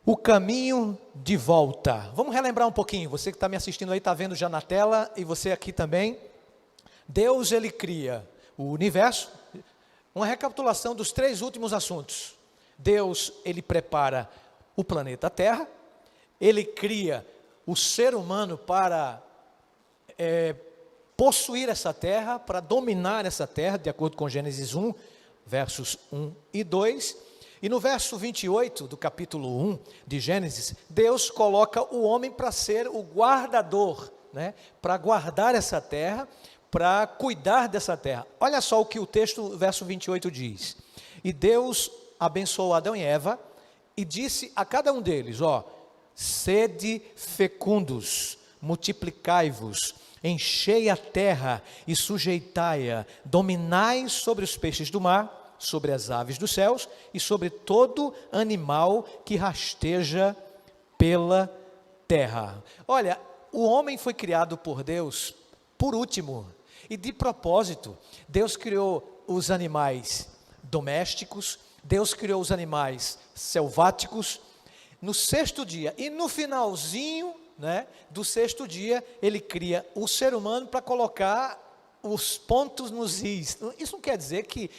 O caminho de volta. Vamos relembrar um pouquinho. Você que está me assistindo aí, está vendo já na tela, e você aqui também. Deus, ele cria o universo. Uma recapitulação dos 3 últimos assuntos. Deus, ele prepara o planeta Terra. Ele cria o ser humano para possuir essa terra, para dominar essa terra, de acordo com Gênesis 1, versos 1 e 2. E no verso 28 do capítulo 1 de Gênesis, Deus coloca o homem para ser o guardador, né? Para guardar essa terra, para cuidar dessa terra. Olha só o que o texto, verso 28 diz. E Deus abençoou Adão e Eva e disse a cada um deles, sede fecundos, multiplicai-vos, enchei a terra e sujeitai-a, dominai sobre os peixes do mar, sobre as aves dos céus e sobre todo animal que rasteja pela terra. Olha, o homem foi criado por Deus por último e de propósito. Deus criou os animais domésticos, Deus criou os animais selváticos no 6º dia, e no finalzinho, né, do 6º dia, ele cria o ser humano para colocar os pontos nos is. Isso não quer dizer que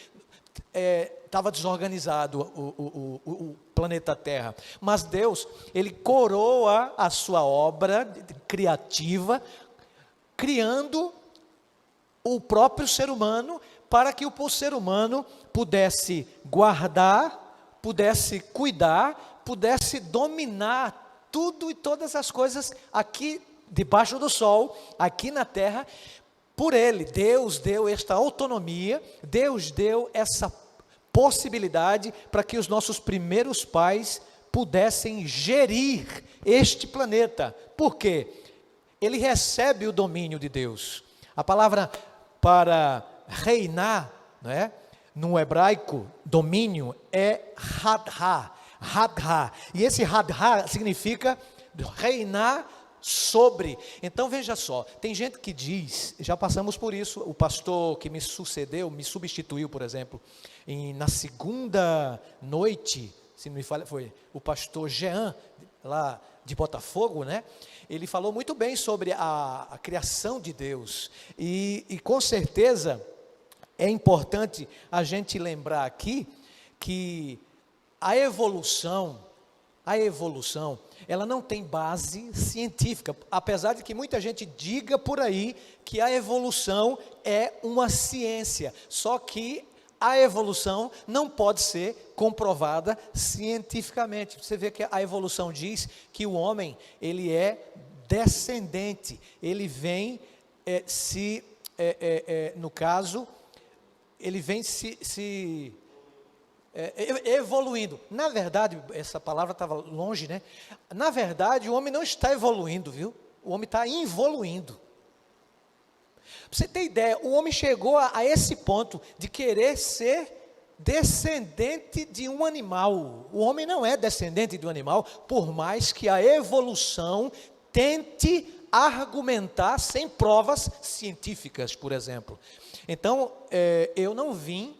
estava desorganizado o planeta Terra, mas Deus, ele coroa a sua obra criativa, criando o próprio ser humano, para que o ser humano pudesse guardar, pudesse cuidar, pudesse dominar tudo e todas as coisas aqui debaixo do sol, aqui na terra. Por ele, Deus deu esta autonomia, Deus deu essa possibilidade para que os nossos primeiros pais pudessem gerir este planeta. Por quê? Ele recebe o domínio de Deus. A palavra para reinar, né, no hebraico, domínio, é hadha. Hadha. E esse hadha significa reinar sobre. Então veja só, tem gente que diz, já passamos por isso, o pastor que me sucedeu, me substituiu, por exemplo, na segunda noite, se não me falha, foi o pastor Jean, lá de Botafogo, né? Ele falou muito bem sobre a criação de Deus, e com certeza é importante a gente lembrar aqui que a evolução, ela não tem base científica, apesar de que muita gente diga por aí que a evolução é uma ciência, só que a evolução não pode ser comprovada cientificamente. Você vê que a evolução diz que o homem, ele é descendente, ele vem no caso, ele vem evoluindo. Na verdade, essa palavra estava longe, né? Na verdade, o homem não está evoluindo, viu? O homem está involuindo. Para você ter ideia, o homem chegou a esse ponto de querer ser descendente de um animal. O homem não é descendente de um animal, por mais que a evolução tente argumentar sem provas científicas, por exemplo. Então, eu não vim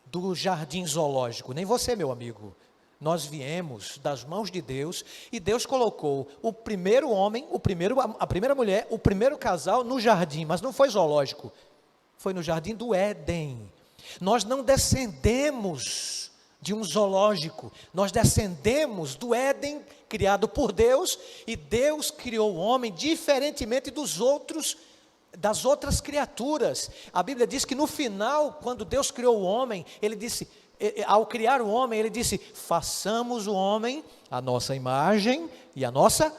do jardim zoológico, nem você, meu amigo. Nós viemos das mãos de Deus, e Deus colocou o primeiro homem, a primeira mulher, o primeiro casal no jardim, mas não foi zoológico, foi no jardim do Éden. Nós não descendemos de um zoológico, nós descendemos do Éden criado por Deus, e Deus criou o homem diferentemente das outras criaturas. A Bíblia diz que no final, quando Deus criou o homem, ele disse, ao criar o homem, ele disse, façamos o homem à nossa imagem e à nossa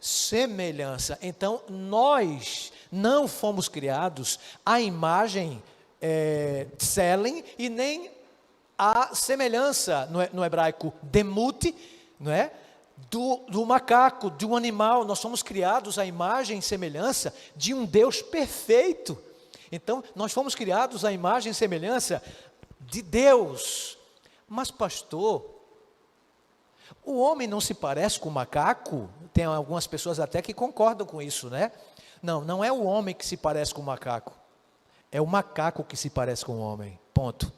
semelhança. Então, nós não fomos criados à imagem Tselen, e nem à semelhança, no hebraico, demute, não é? Do macaco, de um animal. Nós somos criados à imagem e semelhança de um Deus perfeito. Então, nós fomos criados à imagem e semelhança de Deus. Mas, pastor, o homem não se parece com o macaco? Tem algumas pessoas até que concordam com isso, né? Não, não é o homem que se parece com o macaco, é o macaco que se parece com o homem, ponto.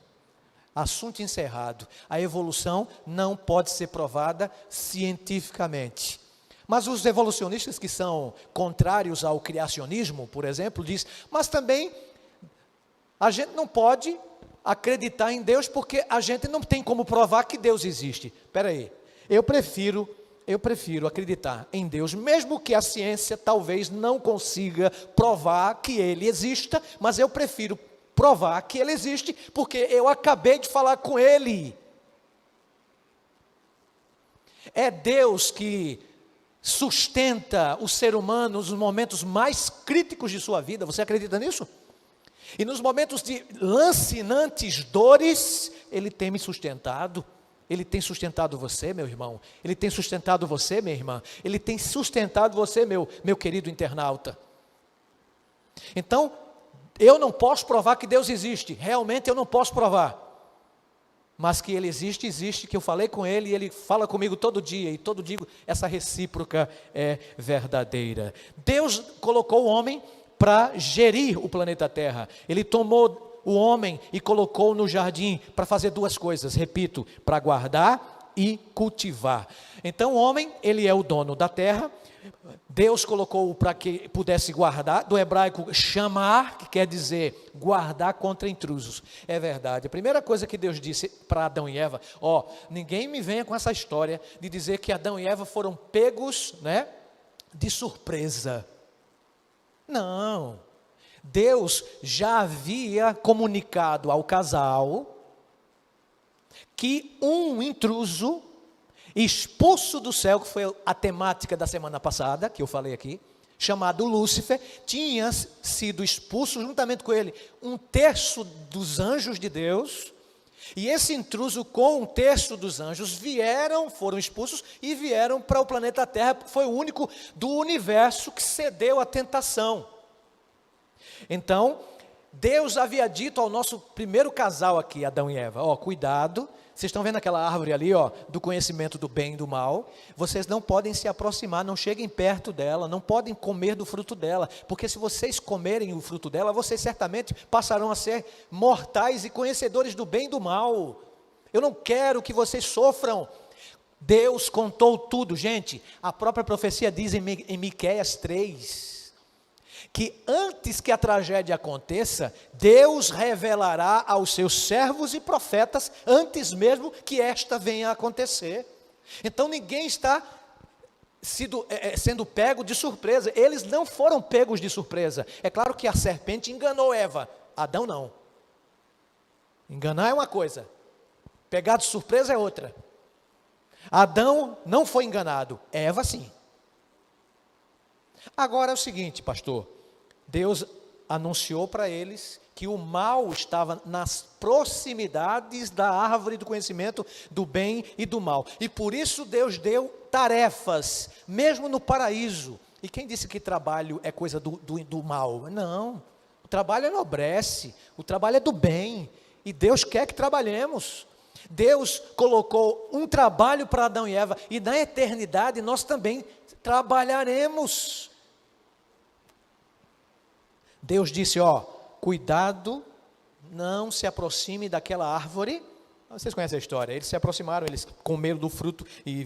Assunto encerrado. A evolução não pode ser provada cientificamente. Mas os evolucionistas que são contrários ao criacionismo, por exemplo, diz, mas também a gente não pode acreditar em Deus porque a gente não tem como provar que Deus existe. Espera aí, eu prefiro acreditar em Deus, mesmo que a ciência talvez não consiga provar que Ele exista, mas eu prefiro provar que Ele existe, porque eu acabei de falar com Ele. É Deus que sustenta o ser humano nos momentos mais críticos de sua vida. Você acredita nisso? E nos momentos de lancinantes dores, Ele tem me sustentado. Ele tem sustentado você, meu irmão. Ele tem sustentado você, minha irmã. Ele tem sustentado você, meu querido internauta. Então, eu não posso provar que Deus existe. Realmente eu não posso provar. Mas que Ele existe, existe, que eu falei com Ele e Ele fala comigo todo dia, e todo dia essa recíproca é verdadeira. Deus colocou o homem para gerir o planeta Terra. Ele tomou o homem e colocou no jardim para fazer duas coisas, repito, para guardar e cultivar. Então o homem, ele é o dono da terra. Deus colocou-o para que pudesse guardar, do hebraico chamar, que quer dizer guardar contra intrusos. É verdade. A primeira coisa que Deus disse para Adão e Eva, ninguém me venha com essa história de dizer que Adão e Eva foram pegos, de surpresa. Não. Deus já havia comunicado ao casal que um intruso expulso do céu, que foi a temática da semana passada, que eu falei aqui, chamado Lúcifer, tinha sido expulso juntamente com ele 1/3 dos anjos de Deus, e esse intruso com 1/3 dos anjos foram expulsos e vieram para o planeta Terra. Foi o único do universo que cedeu à tentação. Então, Deus havia dito ao nosso primeiro casal aqui, Adão e Eva, cuidado, vocês estão vendo aquela árvore ali, do conhecimento do bem e do mal, vocês não podem se aproximar, não cheguem perto dela, não podem comer do fruto dela, porque se vocês comerem o fruto dela, vocês certamente passarão a ser mortais e conhecedores do bem e do mal. Eu não quero que vocês sofram. Deus contou tudo, gente. A própria profecia diz em Miqueias 3, que antes que a tragédia aconteça, Deus revelará aos seus servos e profetas, antes mesmo que esta venha a acontecer. Então ninguém está sendo pego de surpresa. Eles não foram pegos de surpresa. É claro que a serpente enganou Eva, Adão não. Enganar é uma coisa, pegar de surpresa é outra. Adão não foi enganado, Eva sim. Agora é o seguinte, pastor, Deus anunciou para eles que o mal estava nas proximidades da árvore do conhecimento do bem e do mal. E por isso Deus deu tarefas, mesmo no paraíso. E quem disse que trabalho é coisa do mal? Não, o trabalho enobrece, o trabalho é do bem. E Deus quer que trabalhemos. Deus colocou um trabalho para Adão e Eva, e na eternidade nós também trabalharemos. Deus disse, cuidado, não se aproxime daquela árvore. Vocês conhecem a história, eles se aproximaram, eles comeram do fruto e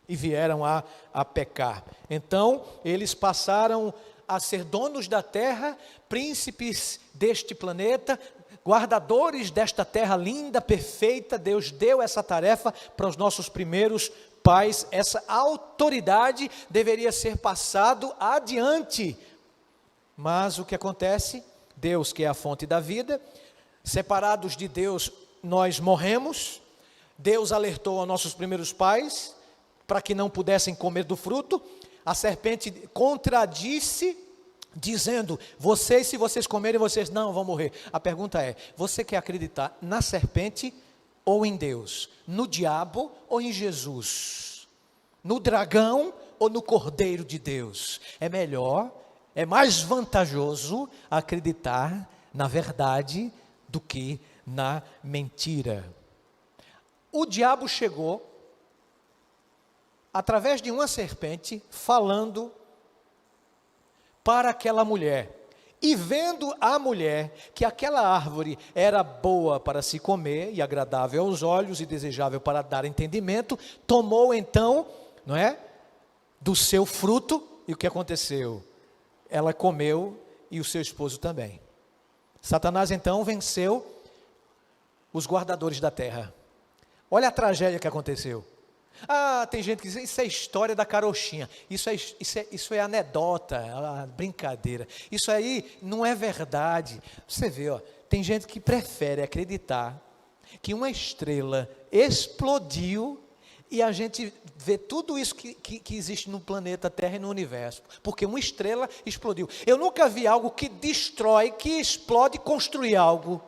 vieram a pecar. Então, eles passaram a ser donos da terra, príncipes deste planeta, guardadores desta terra linda, perfeita. Deus deu essa tarefa para os nossos primeiros pais. Essa autoridade deveria ser passado adiante. Mas o que acontece? Deus, que é a fonte da vida, separados de Deus, nós morremos. Deus alertou aos nossos primeiros pais para que não pudessem comer do fruto. A serpente contradisse, dizendo, se vocês comerem, vocês não vão morrer. A pergunta é, você quer acreditar na serpente ou em Deus? No diabo ou em Jesus? No dragão ou no Cordeiro de Deus? É mais vantajoso acreditar na verdade do que na mentira. O diabo chegou através de uma serpente falando para aquela mulher. E vendo a mulher que aquela árvore era boa para se comer e agradável aos olhos e desejável para dar entendimento, tomou então, não é, do seu fruto, e o que aconteceu? Ela comeu e o seu esposo também. Satanás então venceu os guardadores da terra. Olha a tragédia que aconteceu. Ah, tem gente que diz, isso é história da carochinha, isso é anedota, brincadeira, isso aí não é verdade. Você vê, ó, tem gente que prefere acreditar que uma estrela explodiu e a gente vê tudo isso que existe no planeta Terra e no universo, porque uma estrela explodiu. Eu nunca vi algo que destrói, que explode, construir algo.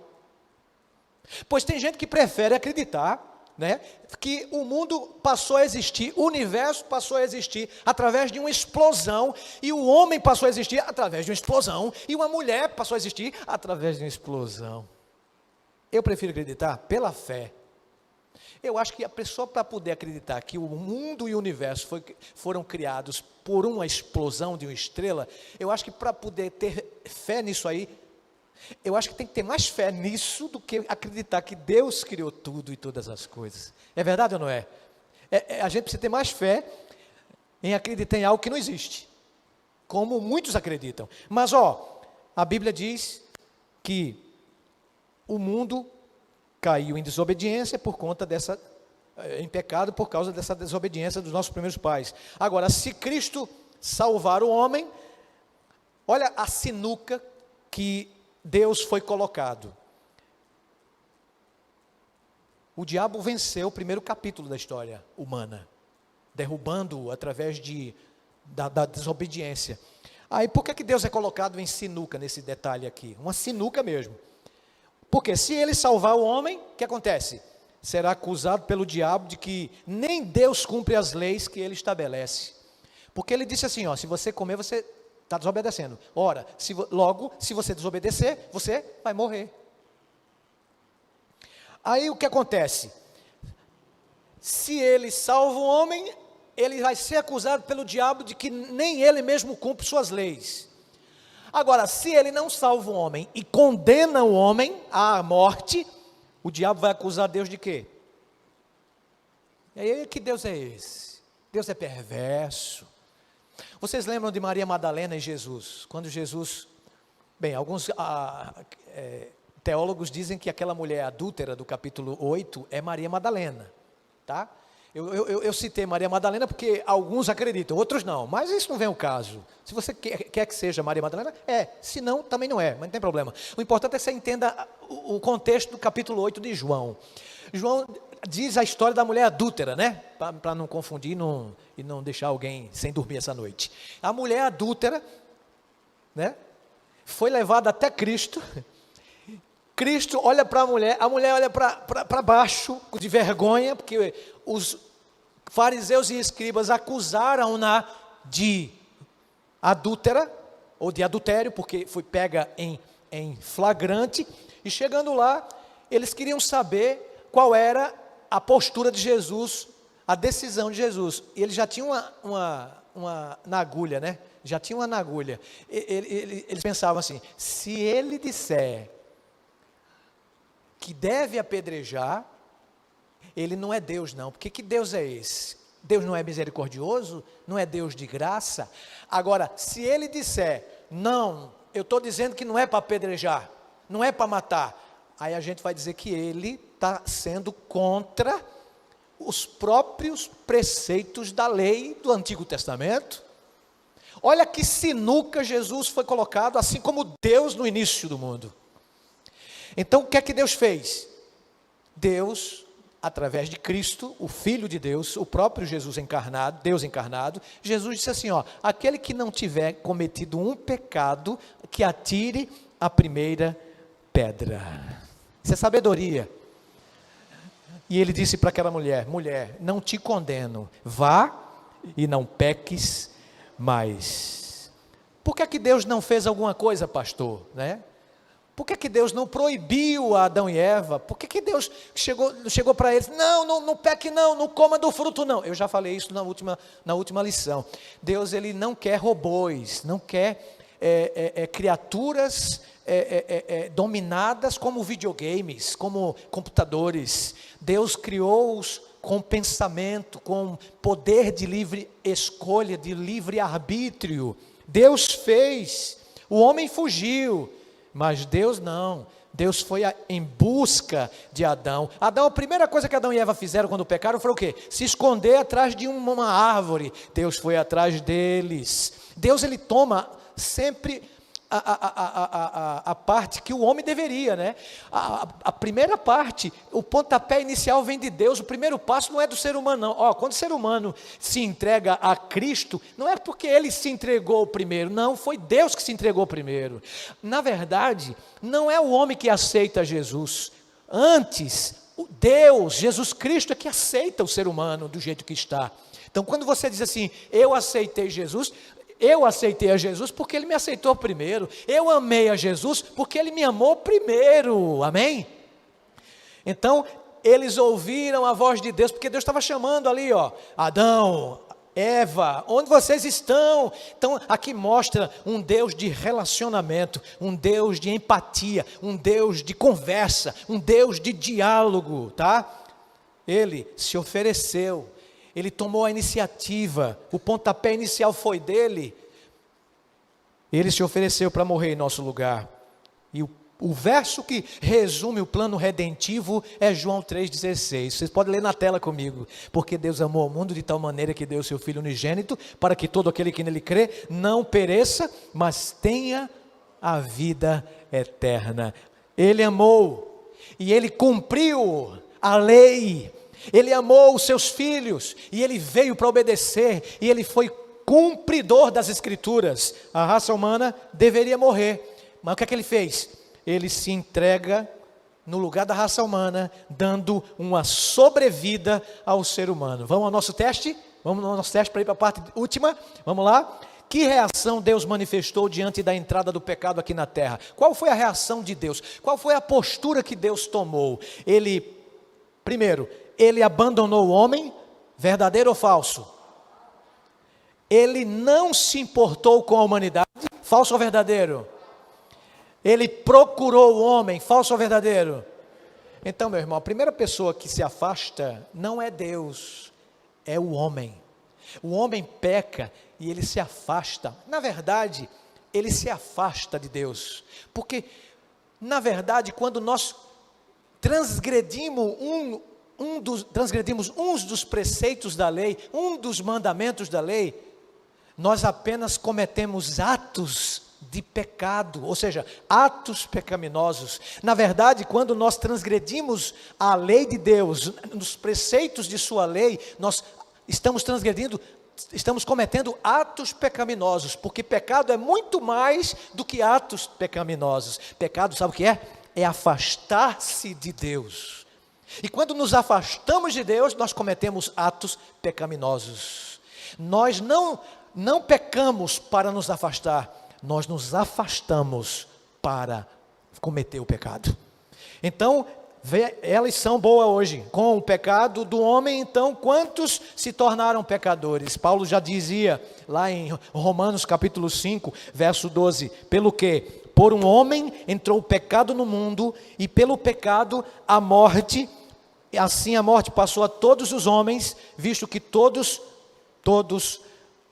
Pois tem gente que prefere acreditar, né, que o mundo passou a existir, o universo passou a existir através de uma explosão, e o homem passou a existir através de uma explosão, e uma mulher passou a existir através de uma explosão. Eu prefiro acreditar pela fé. Eu acho que a pessoa, para poder acreditar que o mundo e o universo foram criados por uma explosão de uma estrela, eu acho que para poder ter fé nisso aí, eu acho que tem que ter mais fé nisso do que acreditar que Deus criou tudo e todas as coisas. É verdade ou não é? A gente precisa ter mais fé em acreditar em algo que não existe, como muitos acreditam. Mas, a Bíblia diz que o mundo caiu em desobediência em pecado por causa dessa desobediência dos nossos primeiros pais. Agora, se Cristo salvar o homem, olha a sinuca que Deus foi colocado. O diabo venceu o primeiro capítulo da história humana, derrubando-o através da desobediência. Aí por que Deus é colocado em sinuca nesse detalhe aqui? Uma sinuca mesmo. Porque se ele salvar o homem, o que acontece? Será acusado pelo diabo de que nem Deus cumpre as leis que ele estabelece. Porque ele disse assim, se você comer, você está desobedecendo. Ora, se você desobedecer, você vai morrer. Aí o que acontece? Se ele salva o homem, ele vai ser acusado pelo diabo de que nem ele mesmo cumpre suas leis. Agora, se ele não salva o homem e condena o homem à morte, o diabo vai acusar Deus de quê? E aí, que Deus é esse? Deus é perverso. Vocês lembram de Maria Madalena e Jesus? Quando Jesus, alguns teólogos dizem que aquela mulher adúltera do capítulo 8 é Maria Madalena, tá? Eu citei Maria Madalena porque alguns acreditam, outros não, mas isso não vem ao caso. Se você quer que seja Maria Madalena, se não, também não é, mas não tem problema. O importante é que você entenda o contexto do capítulo 8 de João. João diz a história da mulher adúltera, né? Para não confundir e não deixar alguém sem dormir essa noite. A mulher adúltera, né, foi levada até Cristo. Cristo olha para a mulher olha para baixo, de vergonha, porque os fariseus e escribas acusaram-na de adúltera, ou de adultério, porque foi pega em flagrante, e chegando lá, eles queriam saber qual era a postura de Jesus, a decisão de Jesus. E ele já tinha uma na agulha, né? Já tinha uma na agulha. Eles pensavam assim, se ele disser que deve apedrejar, ele não é Deus não, porque que Deus é esse? Deus não é misericordioso? Não é Deus de graça? Agora, se ele disser, não, eu estou dizendo que não é para apedrejar, não é para matar, aí a gente vai dizer que ele está sendo contra os próprios preceitos da lei do Antigo Testamento. Olha que sinuca Jesus foi colocado, assim como Deus no início do mundo. Então, o que é que Deus fez? Deus, através de Cristo, o Filho de Deus, o próprio Jesus encarnado, Deus encarnado, Jesus disse assim, aquele que não tiver cometido um pecado, que atire a primeira pedra. Isso é sabedoria. E ele disse para aquela mulher, não te condeno, vá e não peques mais. Por que Deus não fez alguma coisa, pastor, né? Por que Deus não proibiu a Adão e Eva? Por que Deus chegou para eles, não peque não coma do fruto não? Eu já falei isso na última lição. Deus, ele não quer robôs, não quer criaturas dominadas como videogames, como computadores. Deus criou-os com pensamento, com poder de livre escolha, de livre arbítrio. Deus fez, o homem fugiu, mas Deus não. Deus foi em busca de Adão. Adão, a primeira coisa que Adão e Eva fizeram quando pecaram foi o quê? Se esconder atrás de uma árvore. Deus foi atrás deles. Deus, ele toma sempre a parte que o homem deveria, né? A primeira parte, o pontapé inicial vem de Deus. O primeiro passo não é do ser humano, não. Quando o ser humano se entrega a Cristo, não é porque ele se entregou primeiro, não, foi Deus que se entregou primeiro. Na verdade, não é o homem que aceita Jesus. Antes, Deus, Jesus Cristo é que aceita o ser humano do jeito que está. Então, quando você diz assim, eu aceitei Jesus, eu aceitei a Jesus porque Ele me aceitou primeiro. Eu amei a Jesus porque Ele me amou primeiro. Amém? Então, eles ouviram a voz de Deus, porque Deus estava chamando ali, Adão, Eva, onde vocês estão? Então, aqui mostra um Deus de relacionamento, um Deus de empatia, um Deus de conversa, um Deus de diálogo, tá? Ele se ofereceu. Ele tomou a iniciativa, o pontapé inicial foi dele. Ele se ofereceu para morrer em nosso lugar. E o verso que resume o plano redentivo é João 3,16. Vocês podem ler na tela comigo. Porque Deus amou o mundo de tal maneira que deu o seu Filho unigênito, para que todo aquele que nele crê não pereça, mas tenha a vida eterna. Ele amou e ele cumpriu a lei. Ele amou os seus filhos, e ele veio para obedecer, e ele foi cumpridor das Escrituras. A raça humana deveria morrer, mas o que é que ele fez? Ele se entrega no lugar da raça humana, dando uma sobrevida ao ser humano. Vamos ao nosso teste? Vamos ao nosso teste para ir para a parte última? Vamos lá? Que reação Deus manifestou diante da entrada do pecado aqui na terra? Qual foi a reação de Deus? Qual foi a postura que Deus tomou? Primeiro, ele abandonou o homem, verdadeiro ou falso? Ele não se importou com a humanidade, falso ou verdadeiro? Ele procurou o homem, falso ou verdadeiro? Então, meu irmão, a primeira pessoa que se afasta não é Deus, é o homem. O homem peca e ele se afasta. Na verdade, ele se afasta de Deus, porque, na verdade, quando nós transgredimos uns dos preceitos da lei, um dos mandamentos da lei, nós apenas cometemos atos de pecado, ou seja, atos pecaminosos. Na verdade, quando nós transgredimos a lei de Deus, nos preceitos de sua lei, nós estamos cometendo atos pecaminosos, porque pecado é muito mais do que atos pecaminosos. Pecado, sabe o que é? É afastar-se de Deus. E quando nos afastamos de Deus, nós cometemos atos pecaminosos. Nós não pecamos para nos afastar, nós nos afastamos para cometer o pecado. Então, é a lição boa hoje. Com o pecado do homem, então, quantos se tornaram pecadores? Paulo já dizia lá em Romanos capítulo 5, verso 12, pelo que? Por um homem entrou o pecado no mundo, e pelo pecado a morte. E assim a morte passou a todos os homens, visto que todos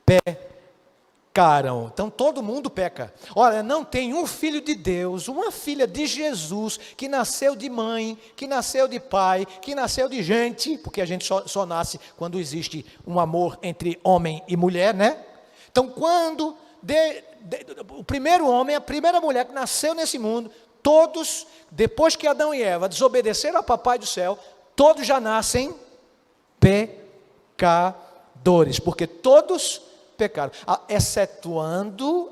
pecaram. Então todo mundo peca. Olha, não tem um filho de Deus, uma filha de Jesus, que nasceu de mãe, que nasceu de pai, que nasceu de gente, porque a gente só nasce quando existe um amor entre homem e mulher, né? Então quando o primeiro homem, a primeira mulher que nasceu nesse mundo, todos, depois que Adão e Eva desobedeceram ao papai do céu, todos já nascem pecadores, porque todos pecaram, excetuando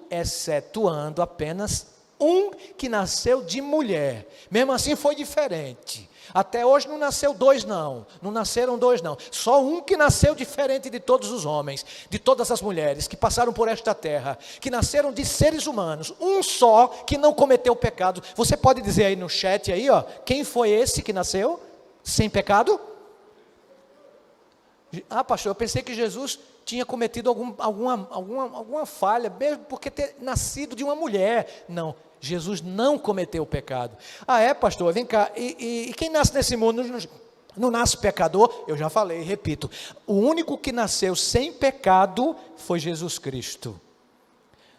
apenas um que nasceu de mulher. Mesmo assim foi diferente. Até hoje não nasceram dois não, só um que nasceu diferente de todos os homens, de todas as mulheres que passaram por esta terra, que nasceram de seres humanos, um só que não cometeu pecado. Você pode dizer aí no chat aí, quem foi esse que nasceu sem pecado? Pastor, eu pensei que Jesus tinha cometido alguma falha, mesmo porque ter nascido de uma mulher. Não, Jesus não cometeu o pecado. Ah, é, pastor? Vem cá, e quem nasce nesse mundo não nasce pecador? Eu já falei, repito, o único que nasceu sem pecado foi Jesus Cristo.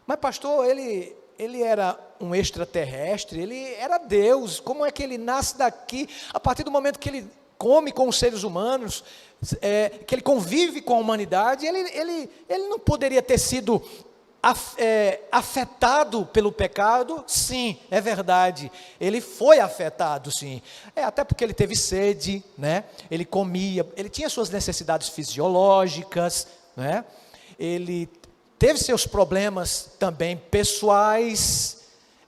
Mas pastor, ele era um extraterrestre, ele era Deus. Como é que ele nasce daqui? A partir do momento que ele come com os seres humanos, que ele convive com a humanidade, ele não poderia ter sido afetado pelo pecado? Sim, é verdade, ele foi afetado, sim, até porque ele teve sede, né? Ele comia, ele tinha suas necessidades fisiológicas, né? Ele teve seus problemas também pessoais,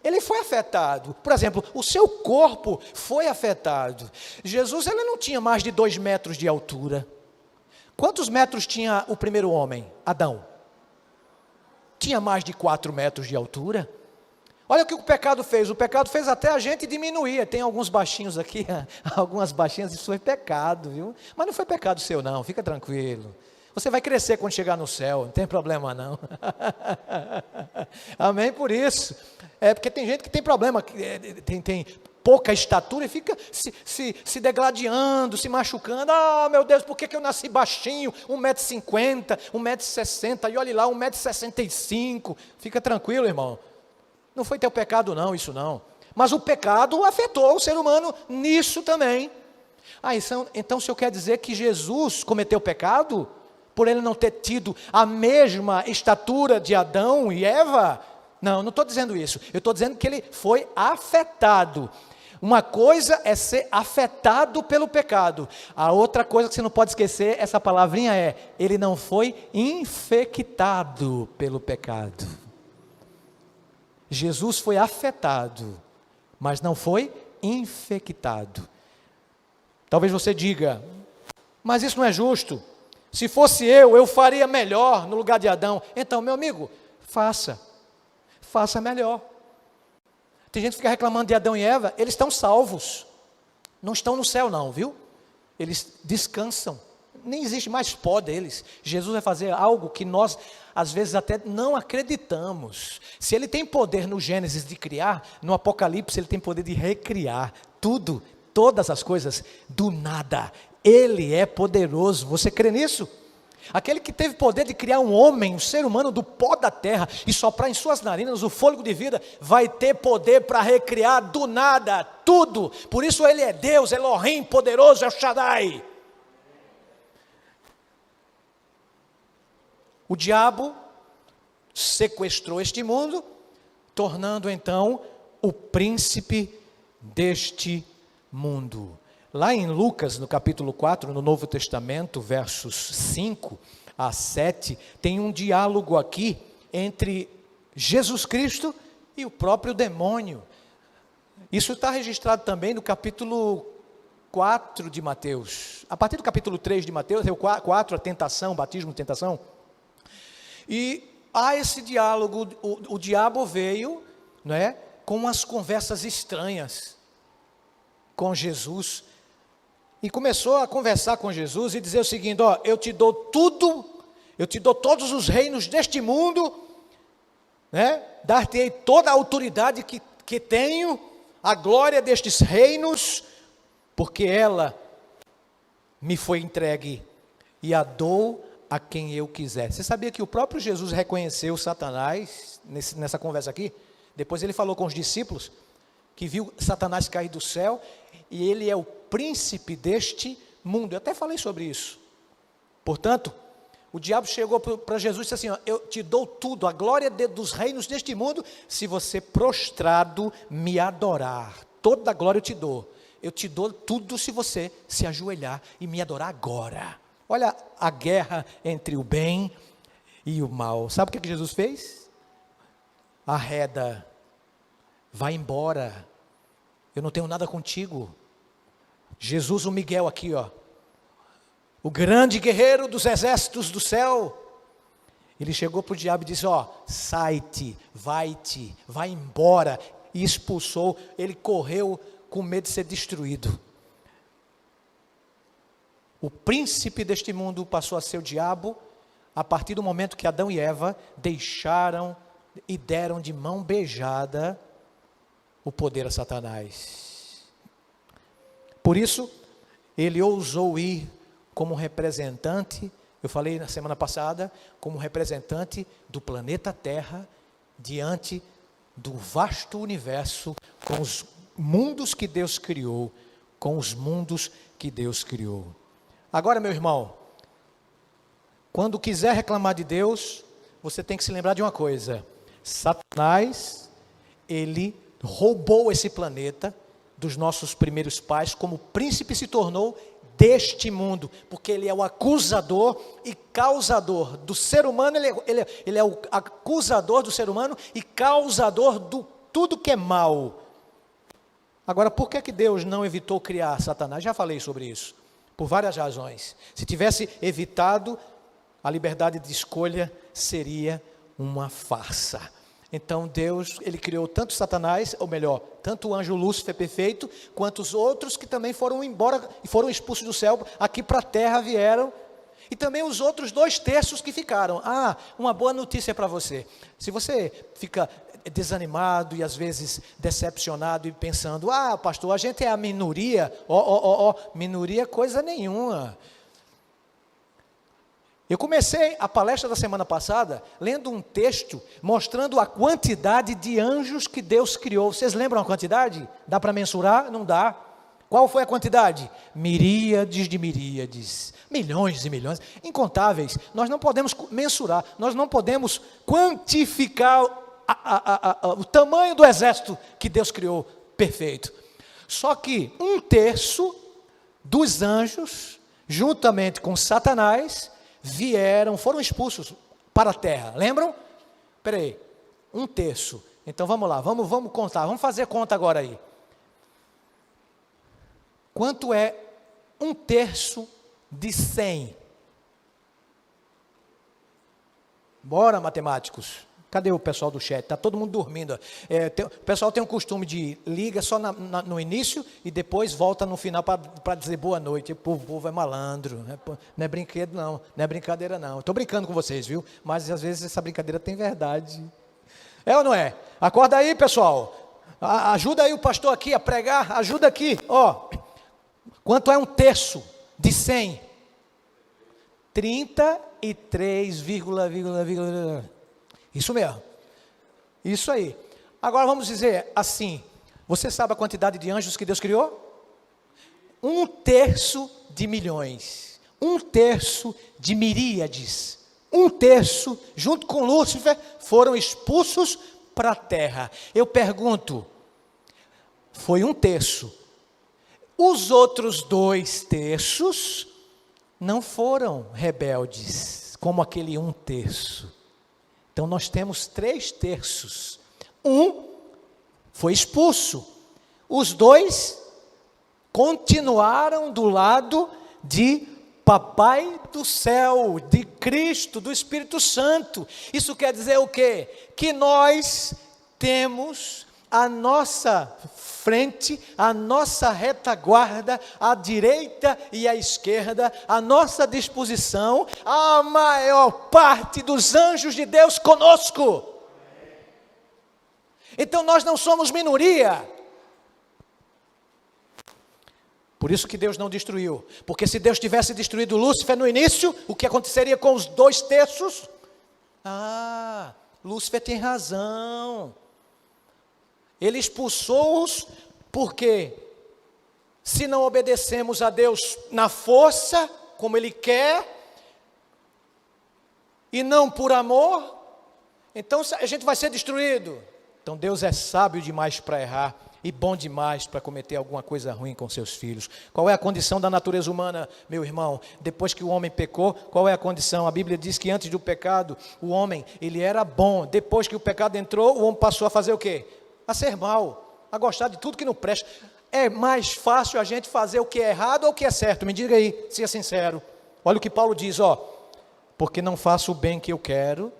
ele foi afetado. Por exemplo, o seu corpo foi afetado. Jesus, ele não tinha mais de 2 metros de altura. Quantos metros tinha o primeiro homem, Adão? Tinha mais de 4 metros de altura. Olha o que o pecado fez. O pecado fez até a gente diminuir. Tem alguns baixinhos aqui, algumas baixinhas, isso foi pecado, viu? Mas não foi pecado seu não, fica tranquilo. Você vai crescer quando chegar no céu, não tem problema não. Amém por isso. Porque tem gente que tem problema, tem pouca estatura e fica se degladiando, se machucando. Ah, meu Deus, por que eu nasci baixinho, 1,50 m, 1,60 m, e olhe lá, 1,65 m. Fica tranquilo, irmão. Não foi teu pecado não, isso não. Mas o pecado afetou o ser humano nisso também. Então o senhor quer dizer que Jesus cometeu pecado? Por ele não ter tido a mesma estatura de Adão e Eva? Não estou dizendo isso. Eu estou dizendo que ele foi afetado. Uma coisa é ser afetado pelo pecado. A outra coisa que você não pode esquecer, essa palavrinha ele não foi infectado pelo pecado. Jesus foi afetado, mas não foi infectado. Talvez você diga, mas isso não é justo. Se fosse eu faria melhor no lugar de Adão. Então, meu amigo, faça melhor. Tem gente que fica reclamando de Adão e Eva, eles estão salvos. Não estão no céu não, viu? Eles descansam. Nem existe mais pó deles. Jesus vai fazer algo que nós, às vezes, até não acreditamos. Se ele tem poder no Gênesis de criar, no Apocalipse ele tem poder de recriar tudo, todas as coisas, do nada. Ele é poderoso, você crê nisso? Aquele que teve poder de criar um homem, um ser humano do pó da terra e soprar em suas narinas o fôlego de vida, vai ter poder para recriar do nada tudo. Por isso ele é Deus, Elohim, poderoso, El Shaddai. O diabo sequestrou este mundo, tornando então o príncipe deste mundo. Lá em Lucas, no capítulo 4, no Novo Testamento, versos 5 a 7, tem um diálogo aqui entre Jesus Cristo e o próprio demônio. Isso está registrado também no capítulo 4 de Mateus. A partir do capítulo 3 de Mateus, é o 4, a tentação, batismo, tentação. E há esse diálogo, o diabo veio, não é, com umas conversas estranhas com Jesus. E começou a conversar com Jesus e dizer o seguinte: eu te dou tudo, eu te dou todos os reinos deste mundo, né? Dar-te-ei toda a autoridade que tenho, a glória destes reinos, porque ela me foi entregue e a dou a quem eu quiser. Você sabia que o próprio Jesus reconheceu Satanás nessa conversa aqui? Depois ele falou com os discípulos que viu Satanás cair do céu, e ele é o príncipe deste mundo. Eu até falei sobre isso. Portanto, o diabo chegou para Jesus e disse assim: eu te dou tudo, a glória dos reinos deste mundo, se você prostrado me adorar. Toda a glória eu te dou. Eu te dou tudo se você se ajoelhar e me adorar agora. Olha a guerra entre o bem e o mal. Sabe o que Jesus fez? Arreda, vai embora, eu não tenho nada contigo. Jesus, o Miguel aqui, o grande guerreiro dos exércitos do céu, ele chegou para o diabo e disse: sai-te, vai embora, e expulsou. Ele correu com medo de ser destruído. O príncipe deste mundo passou a ser o diabo, a partir do momento que Adão e Eva deixaram e deram de mão beijada o poder a Satanás. Por isso, ele ousou ir como representante, eu falei na semana passada, como representante do planeta Terra, diante do vasto universo, com os mundos que Deus criou, com os mundos que Deus criou. Agora, meu irmão, quando quiser reclamar de Deus, você tem que se lembrar de uma coisa: Satanás, ele roubou esse planeta dos nossos primeiros pais, como príncipe se tornou deste mundo, porque ele é o acusador e causador do ser humano, ele é o acusador do ser humano e causador do tudo que é mal. Agora, por que Deus não evitou criar Satanás? Já falei sobre isso, por várias razões. Se tivesse evitado, a liberdade de escolha seria uma farsa. Então Deus, ele criou tanto Satanás, ou melhor, tanto o anjo Lúcifer perfeito, quanto os outros que também foram embora e foram expulsos do céu, aqui para a terra vieram, e também os outros 2/3 que ficaram. Uma boa notícia para você: se você fica desanimado e às vezes decepcionado e pensando, pastor, a gente é a minoria, minoria coisa nenhuma. Eu comecei a palestra da semana passada lendo um texto mostrando a quantidade de anjos que Deus criou. Vocês lembram a quantidade? Dá para mensurar? Não dá. Qual foi a quantidade? Miríades de miríades, milhões e milhões, incontáveis. Nós não podemos mensurar, nós não podemos quantificar o tamanho do exército que Deus criou perfeito. Só que 1/3 dos anjos, juntamente com Satanás, foram expulsos para a terra. Lembram? Espera aí, 1/3. Então vamos lá, vamos contar, vamos fazer conta agora aí. Quanto é 1/3 de 100? Bora, matemáticos. Cadê o pessoal do chat? Está todo mundo dormindo. O pessoal tem um costume de liga só no início e depois volta no final para dizer boa noite. O povo é malandro. Não é brinquedo não, não é brincadeira não. Estou brincando com vocês, viu? Mas às vezes essa brincadeira tem verdade. É ou não é? Acorda aí, pessoal. Ajuda aí o pastor aqui a pregar. Ajuda aqui. Quanto é 1/3 de 100? 33, isso mesmo, isso aí. Agora vamos dizer assim, você sabe a quantidade de anjos que Deus criou? 1/3 de milhões, 1/3 de miríades, 1/3, junto com Lúcifer, foram expulsos para a terra. Eu pergunto, foi 1/3, os outros 2/3 não foram rebeldes, como aquele 1/3. Então nós temos 3/3. Foi expulso. Os 2 continuaram do lado de Papai do céu, de Cristo, do Espírito Santo. Isso quer dizer o quê? Que nós temos à nossa frente, à nossa retaguarda, à direita e à esquerda, à nossa disposição, a maior parte dos anjos de Deus conosco. Então nós não somos minoria. Por isso que Deus não destruiu. Porque se Deus tivesse destruído Lúcifer no início, o que aconteceria com os 2/3? Lúcifer tem razão. Ele expulsou-os porque, se não obedecemos a Deus na força, como Ele quer, e não por amor, então a gente vai ser destruído. Então Deus é sábio demais para errar e bom demais para cometer alguma coisa ruim com seus filhos. Qual é a condição da natureza humana, meu irmão? Depois que o homem pecou, qual é a condição? A Bíblia diz que antes do pecado, o homem, ele era bom. Depois que o pecado entrou, o homem passou a fazer o quê? A ser mal, a gostar de tudo que não presta. É mais fácil a gente fazer o que é errado ou o que é certo? Me diga aí, seja sincero. Olha o que Paulo diz, porque não faço o bem que eu quero,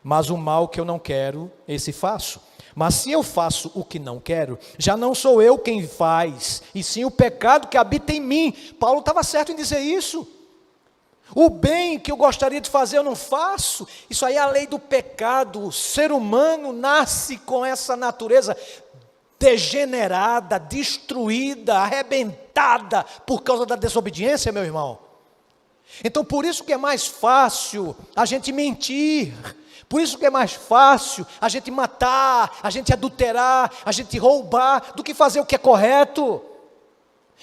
mas o mal que eu não quero, esse faço. Mas se eu faço o que não quero, já não sou eu quem faz, e sim o pecado que habita em mim. Paulo estava certo em dizer isso. O bem que eu gostaria de fazer eu não faço. Isso aí é a lei do pecado. O ser humano nasce com essa natureza degenerada, destruída, arrebentada por causa da desobediência, meu irmão. Então por isso que é mais fácil a gente mentir. Por isso que é mais fácil a gente matar, a gente adulterar, a gente roubar, do que fazer o que é correto.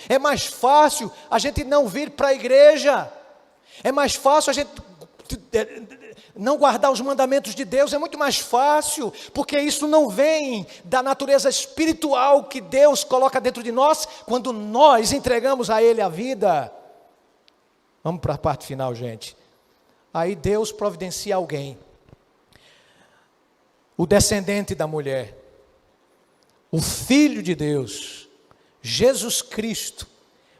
É mais fácil a gente não vir para a igreja. É mais fácil a gente não guardar os mandamentos de Deus. É muito mais fácil, porque isso não vem da natureza espiritual que Deus coloca dentro de nós, quando nós entregamos a Ele a vida. Vamos para a parte final, gente. Aí Deus providencia alguém, o descendente da mulher, o Filho de Deus, Jesus Cristo,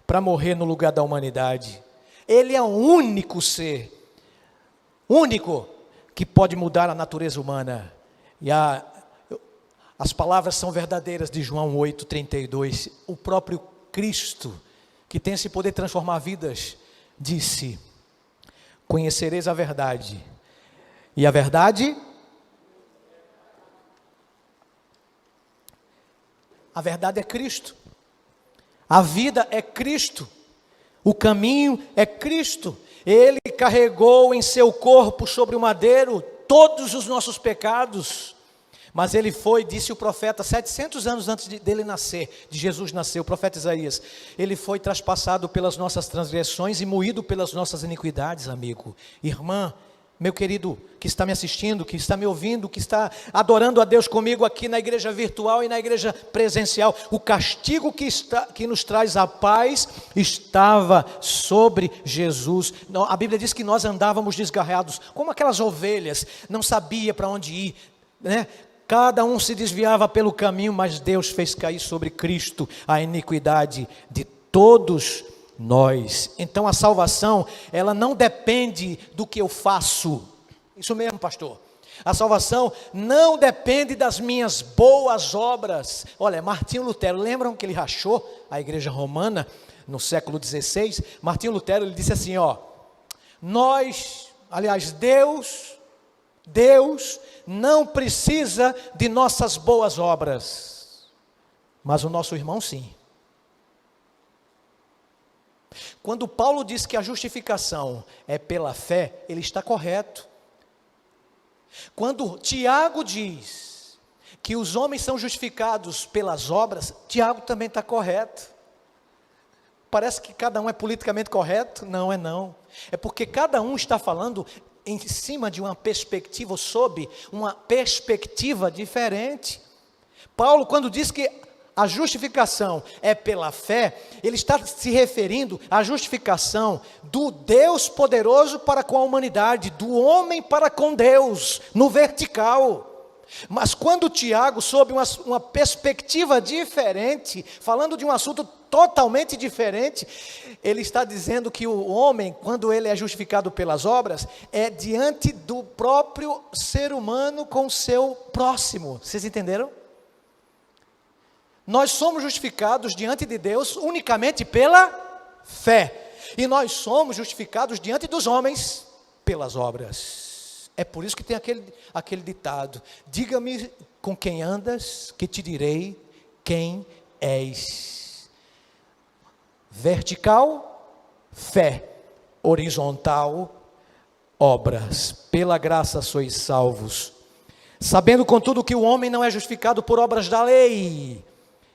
para morrer no lugar da humanidade. Ele é o único ser, único, que pode mudar a natureza humana. E as palavras são verdadeiras de João 8,32. O próprio Cristo, que tem esse poder de transformar vidas, disse: conhecereis a verdade, e a verdade é Cristo, a vida é Cristo, o caminho é Cristo. Ele carregou em seu corpo sobre o madeiro todos os nossos pecados, mas ele foi, disse o profeta, 700 anos antes dele nascer, de Jesus nascer, o profeta Isaías, ele foi traspassado pelas nossas transgressões e moído pelas nossas iniquidades, amigo, irmã, meu querido, que está me assistindo, que está me ouvindo, que está adorando a Deus comigo aqui na igreja virtual e na igreja presencial. O castigo que nos traz a paz estava sobre Jesus. A Bíblia diz que nós andávamos desgarrados, como aquelas ovelhas, não sabia para onde ir, né? Cada um se desviava pelo caminho, mas Deus fez cair sobre Cristo a iniquidade de todos nós. Então a salvação, ela não depende do que eu faço. Isso mesmo, pastor. A salvação não depende das minhas boas obras. Olha, Martinho Lutero, lembram que ele rachou a igreja romana no século XVI? Martinho Lutero, ele disse assim, Deus não precisa de nossas boas obras, mas o nosso irmão sim. Quando Paulo diz que a justificação é pela fé, ele está correto. Quando Tiago diz que os homens são justificados pelas obras, Tiago também está correto. Parece que cada um é politicamente correto? Não é não. É porque cada um está falando em cima de uma perspectiva, sob uma perspectiva diferente. Paulo, quando diz que a justificação é pela fé, ele está se referindo à justificação do Deus poderoso para com a humanidade, do homem para com Deus, no vertical. Mas quando Tiago, sob uma perspectiva diferente, falando de um assunto totalmente diferente, ele está dizendo que o homem, quando ele é justificado pelas obras, é diante do próprio ser humano com o seu próximo. Vocês entenderam? Nós somos justificados diante de Deus unicamente pela fé. E nós somos justificados diante dos homens pelas obras. É por isso que tem aquele ditado: diga-me com quem andas, que te direi quem és. Vertical, fé. Horizontal, obras. Pela graça sois salvos, sabendo contudo que o homem não é justificado por obras da lei,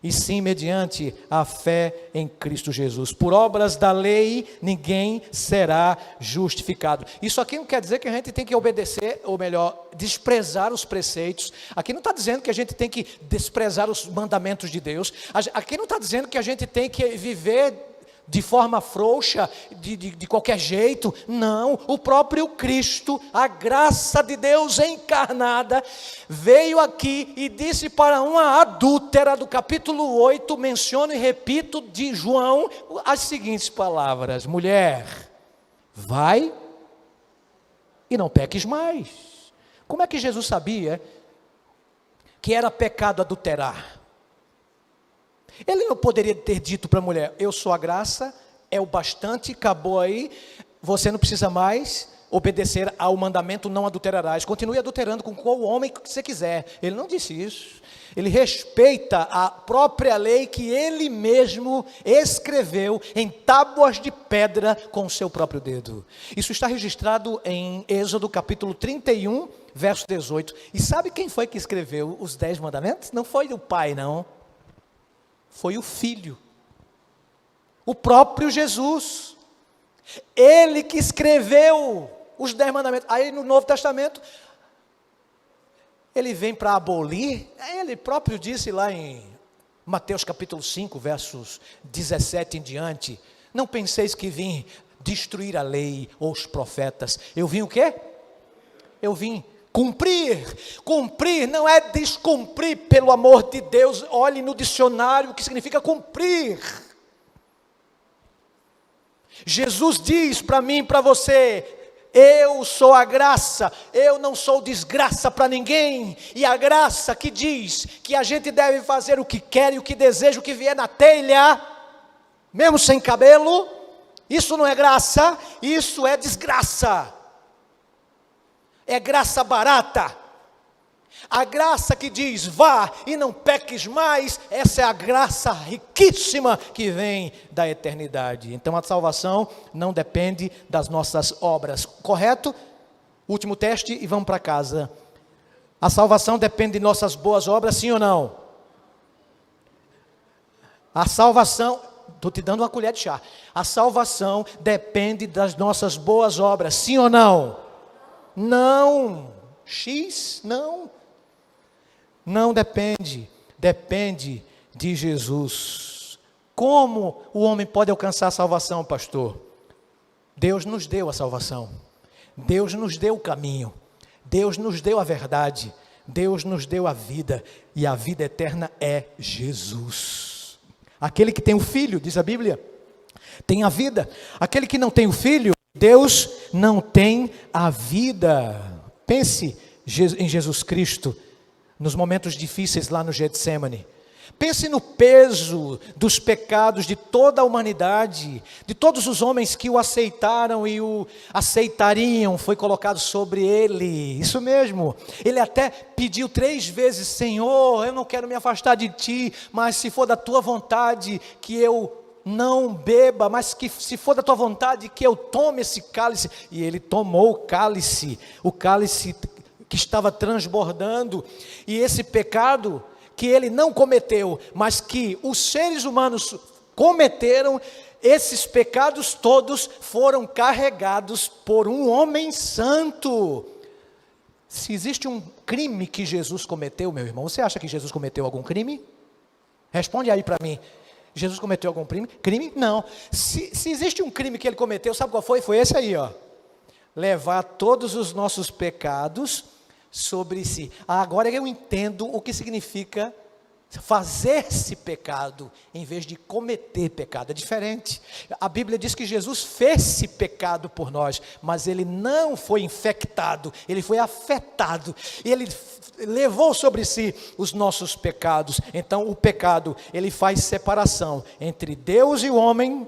e sim mediante a fé em Cristo Jesus. Por obras da lei ninguém será justificado. Isso aqui não quer dizer que a gente tem que obedecer, ou melhor, desprezar os preceitos. Aqui não está dizendo que a gente tem que desprezar os mandamentos de Deus. Aqui não está dizendo que a gente tem que viver de forma frouxa, de qualquer jeito. Não, o próprio Cristo, a graça de Deus encarnada, veio aqui e disse para uma adúltera, do capítulo 8, menciono e repito de João, as seguintes palavras: mulher, vai e não peques mais. Como é que Jesus sabia que era pecado adulterar? Ele não poderia ter dito para a mulher: eu sou a graça, é o bastante, acabou aí, você não precisa mais obedecer ao mandamento não adulterarás. Continue adulterando com qual homem que você quiser. Ele não disse isso. Ele respeita a própria lei que ele mesmo escreveu em tábuas de pedra com o seu próprio dedo. Isso está registrado em Êxodo capítulo 31, verso 18. E sabe quem foi que escreveu os 10 mandamentos? Não foi o pai, não. Foi o Filho. O próprio Jesus. Ele que escreveu os 10 mandamentos. Aí no Novo Testamento, ele vem para abolir. Ele próprio disse lá em Mateus capítulo 5, versos 17 em diante: não penseis que vim destruir a lei ou os profetas. Eu vim o quê? Eu vim cumprir. Cumprir não é descumprir, pelo amor de Deus. Olhe no dicionário o que significa cumprir. Jesus diz para mim e para você: eu sou a graça, eu não sou desgraça para ninguém. E a graça que diz que a gente deve fazer o que quer e o que deseja, o que vier na telha, mesmo sem cabelo, isso não é graça, isso é desgraça. É graça barata. A graça que diz vá e não peques mais, essa é a graça riquíssima que vem da eternidade. Então a salvação não depende das nossas obras, correto? Último teste e vamos para casa. A salvação depende de nossas boas obras, sim ou não? A salvação, estou te dando uma colher de chá. A salvação depende das nossas boas obras, sim ou não? Não. X, não. Não depende, depende de Jesus. Como o homem pode alcançar a salvação, pastor? Deus nos deu a salvação. Deus nos deu o caminho. Deus nos deu a verdade. Deus nos deu a vida. E a vida eterna é Jesus. Aquele que tem o Filho, diz a Bíblia, tem a vida. Aquele que não tem o Filho, Deus não tem a vida. Pense em Jesus Cristo nos momentos difíceis lá no Getsêmani. Pense no peso dos pecados de toda a humanidade, de todos os homens que o aceitaram e o aceitariam, foi colocado sobre ele. Isso mesmo. Ele até pediu 3 vezes: Senhor, eu não quero me afastar de ti, mas se for da tua vontade que eu não beba, mas que se for da tua vontade que eu tome esse cálice. E ele tomou o cálice que estava transbordando, e esse pecado que ele não cometeu, mas que os seres humanos cometeram, esses pecados todos foram carregados por um homem santo. Se existe um crime que Jesus cometeu, meu irmão, você acha que Jesus cometeu algum crime? Responde aí para mim. Jesus cometeu algum crime? Crime? Não. Se existe um crime que ele cometeu, sabe qual foi? Foi esse aí, ó. Levar todos os nossos pecados sobre si. Agora eu entendo o que significa fazer-se pecado em vez de cometer pecado. É diferente. A Bíblia diz que Jesus fez-se pecado por nós, mas ele não foi infectado, ele foi afetado. Ele levou sobre si os nossos pecados. Então o pecado, ele faz separação entre Deus e o homem,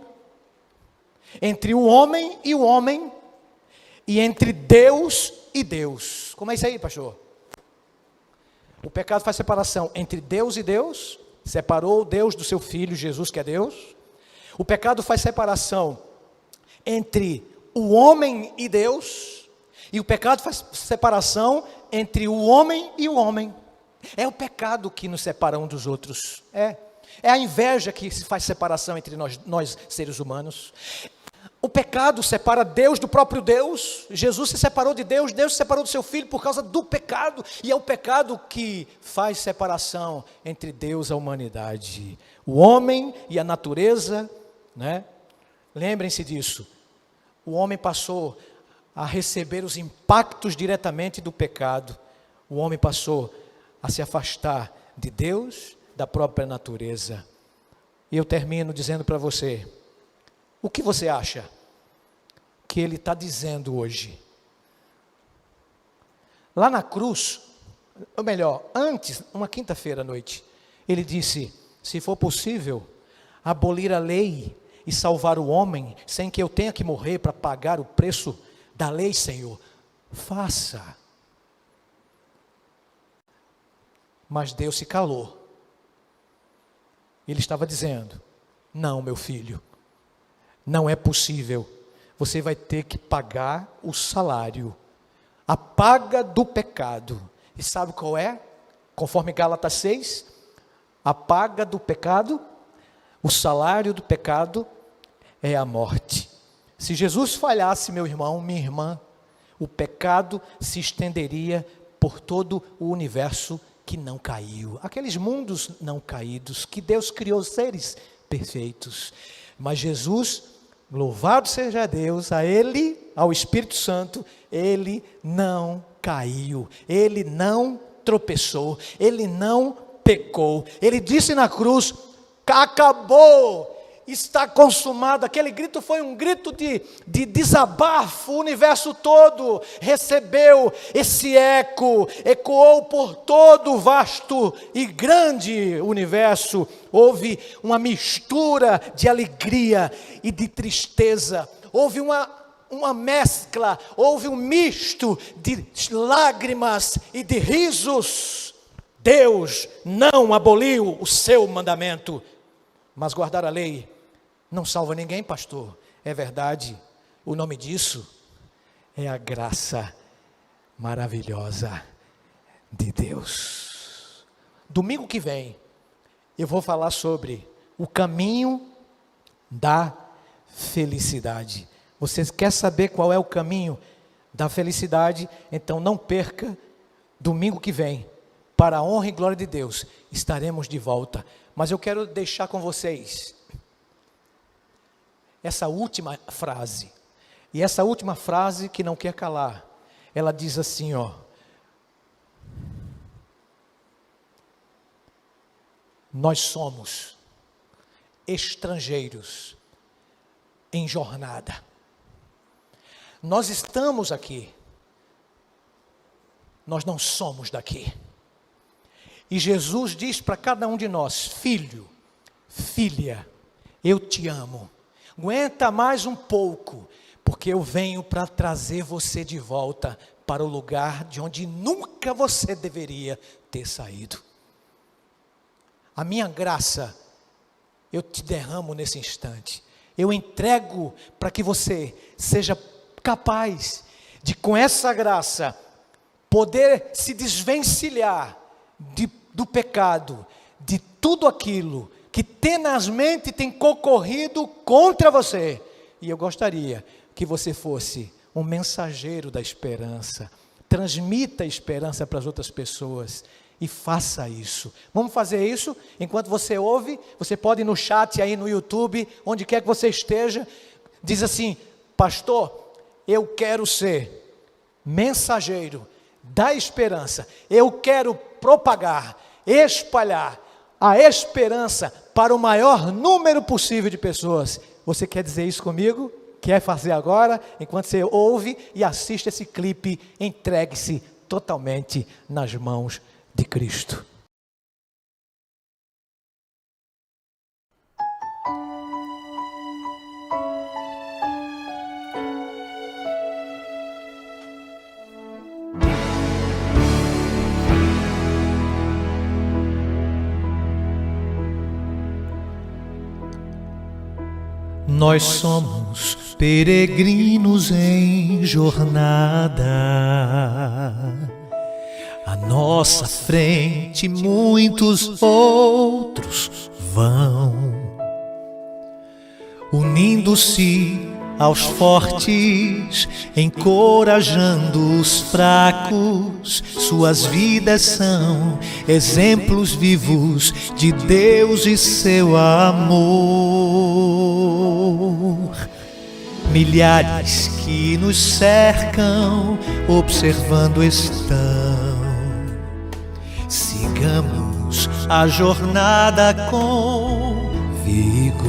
entre o homem e o homem, e entre Deus e Deus. Como é isso aí, pastor? O pecado faz separação entre Deus e Deus, separou Deus do seu Filho, Jesus que é Deus. O pecado faz separação entre o homem e Deus, e o pecado faz separação entre o homem e o homem. É o pecado que nos separa um dos outros. É a inveja que faz separação entre nós seres humanos. O pecado separa Deus do próprio Deus. Jesus se separou de Deus, Deus se separou do seu Filho por causa do pecado. E é o pecado que faz separação entre Deus e a humanidade. O homem e a natureza, né? Lembrem-se disso. O homem passou a receber os impactos diretamente do pecado. O homem passou a se afastar de Deus, da própria natureza. E eu termino dizendo para você: o que você acha que ele está dizendo hoje? Lá na cruz, ou melhor, antes, uma quinta-feira à noite, ele disse: se for possível, abolir a lei e salvar o homem sem que eu tenha que morrer para pagar o preço da lei, Senhor. Faça. Mas Deus se calou. Ele estava dizendo: não, meu filho, não é possível. Você vai ter que pagar o salário, a paga do pecado. E sabe qual é? Conforme Gálatas 6, a paga do pecado, o salário do pecado é a morte. Se Jesus falhasse, meu irmão, minha irmã, o pecado se estenderia por todo o universo que não caiu. Aqueles mundos não caídos, que Deus criou seres perfeitos. Mas Jesus, louvado seja Deus, a Ele, ao Espírito Santo, Ele não caiu, Ele não tropeçou, Ele não pecou. Ele disse na cruz: acabou, está consumado. Aquele grito foi um grito de desabafo. O universo todo recebeu esse eco, ecoou por todo o vasto e grande universo. Houve uma mistura de alegria e de tristeza, houve uma mescla, houve um misto de lágrimas e de risos. Deus não aboliu o seu mandamento, mas guardar a lei não salva ninguém, pastor. É verdade. O nome disso é a graça maravilhosa de Deus. Domingo que vem eu vou falar sobre o caminho da felicidade. Você quer saber qual é o caminho da felicidade? Então não perca. Domingo que vem, para a honra e glória de Deus, estaremos de volta. Mas eu quero deixar com vocês essa última frase. E essa última frase que não quer calar. Ela diz assim, ó: nós somos estrangeiros em jornada. Nós estamos aqui. Nós não somos daqui. E Jesus diz para cada um de nós: filho, filha, eu te amo. Aguenta mais um pouco, porque eu venho para trazer você de volta para o lugar de onde nunca você deveria ter saído. A minha graça, eu te derramo nesse instante. Eu entrego para que você seja capaz de, com essa graça, poder se desvencilhar do pecado, de tudo aquilo que tenazmente tem concorrido contra você. E eu gostaria que você fosse um mensageiro da esperança. Transmita a esperança para as outras pessoas e faça isso. Vamos fazer isso? Enquanto você ouve, você pode ir no chat aí no YouTube, onde quer que você esteja, diz assim: pastor, eu quero ser mensageiro da esperança. Eu quero propagar, espalhar a esperança para o maior número possível de pessoas. Você quer dizer isso comigo? Quer fazer agora? Enquanto você ouve e assiste esse clipe, entregue-se totalmente nas mãos de Cristo. Nós somos peregrinos em jornada. À nossa frente muitos outros vão, unindo-se aos fortes, encorajando os fracos. Suas vidas são exemplos vivos de Deus e seu amor. Milhares que nos cercam, observando estão. Sigamos a jornada com vigor,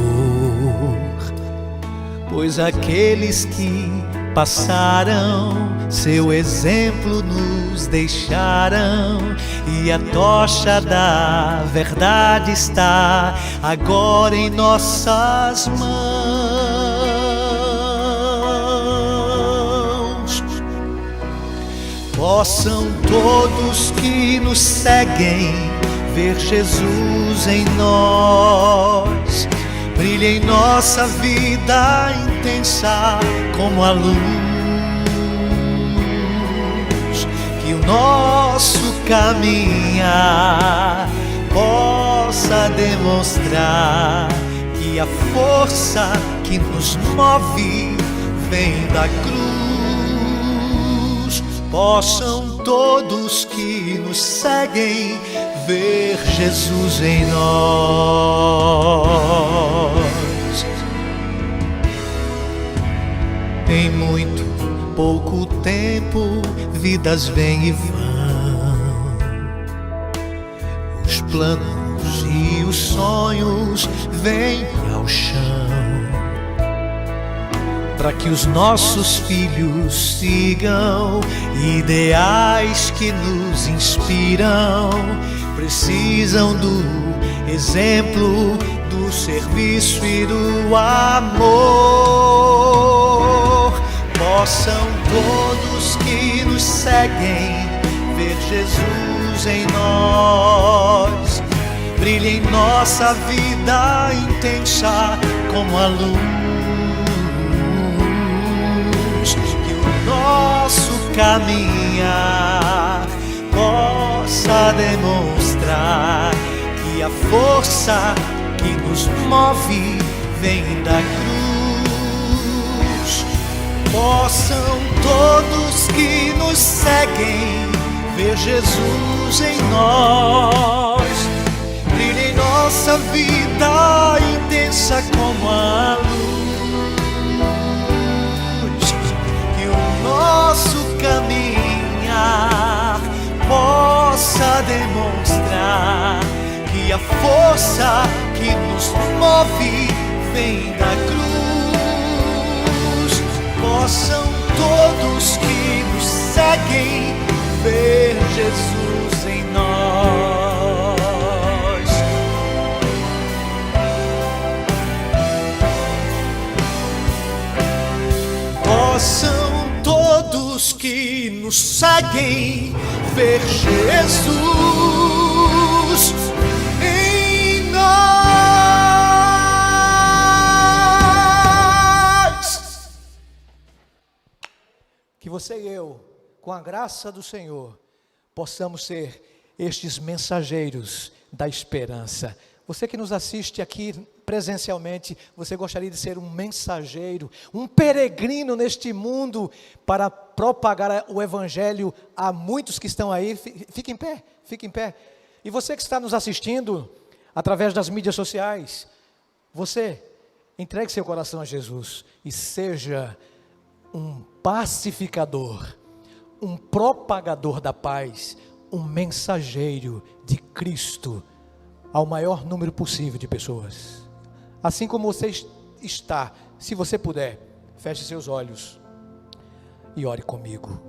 pois aqueles que passaram, seu exemplo nos deixaram, e a tocha da verdade está agora em nossas mãos. Possam todos que nos seguem ver Jesus em nós, brilha em nossa vida intensa como a luz, que o nosso caminhar possa demonstrar que a força que nos move vem da cruz. Possam todos que nos seguem ver Jesus em nós. Em muito pouco tempo, vidas vêm e vão, os planos e os sonhos vêm ao chão, para que os nossos filhos sigam ideais que nos inspiram. Precisam do exemplo, do serviço e do amor. Possam todos que nos seguem ver Jesus em nós, brilha em nossa vida intensa como a luz, que o nosso caminhar possa demonstrar que a força que nos move vem da cruz. Possam todos que nos seguem ver Jesus em nós, brilha em nossa vida intensa como a luz, que o nosso caminhar possa demonstrar que a força que nos move vem da cruz. Possam todos que nos seguem ver Jesus em nós. Possam todos que nos seguem ver Jesus em nós. Que você e eu, com a graça do Senhor, possamos ser estes mensageiros da esperança. Você que nos assiste aqui presencialmente, você gostaria de ser um mensageiro, um peregrino neste mundo para propagar o Evangelho a muitos que estão aí? Fique em pé, fique em pé. E você que está nos assistindo através das mídias sociais, você entregue seu coração a Jesus e seja um pacificador, um propagador da paz, um mensageiro de Cristo ao maior número possível de pessoas. Assim como você está, se você puder, feche seus olhos e ore comigo.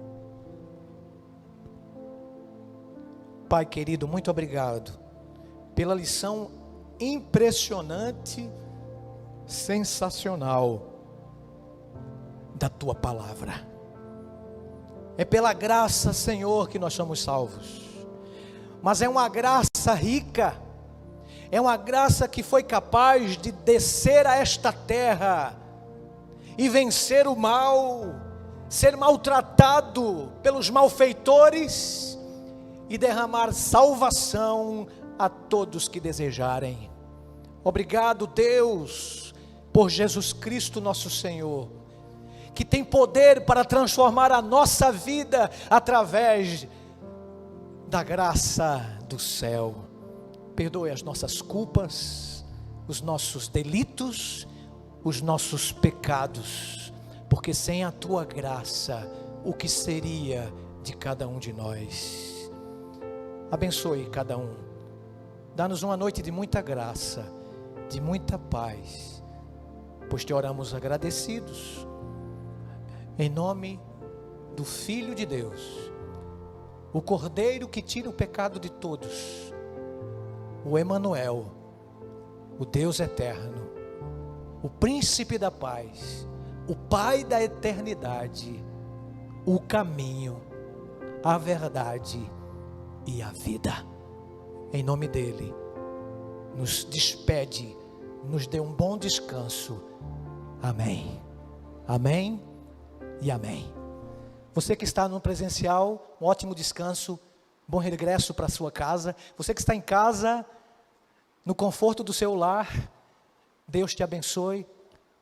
Pai querido, muito obrigado pela lição impressionante, sensacional da Tua Palavra. É pela graça, Senhor, que nós somos salvos, mas é uma graça rica, é uma graça que foi capaz de descer a esta terra e vencer o mal, ser maltratado pelos malfeitores e derramar salvação a todos que desejarem. Obrigado, Deus, por Jesus Cristo nosso Senhor, que tem poder para transformar a nossa vida através da graça do céu. Perdoe as nossas culpas, os nossos delitos, os nossos pecados, porque sem a Tua graça, o que seria de cada um de nós? Abençoe cada um, dá-nos uma noite de muita graça, de muita paz, pois Te oramos agradecidos, Em nome do Filho de Deus, o Cordeiro que tira o pecado de todos, o Emanuel, o Deus eterno, o Príncipe da paz, o Pai da eternidade, o caminho, a verdade e a vida. Em nome dele, nos despede, nos dê um bom descanso. Amém. Amém e amém. Você que está no presencial, um ótimo descanso, bom regresso para a sua casa. Você que está em casa, no conforto do seu lar, Deus te abençoe,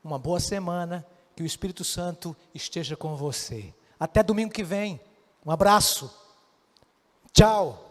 uma boa semana, que o Espírito Santo esteja com você. Até domingo que vem, um abraço, tchau.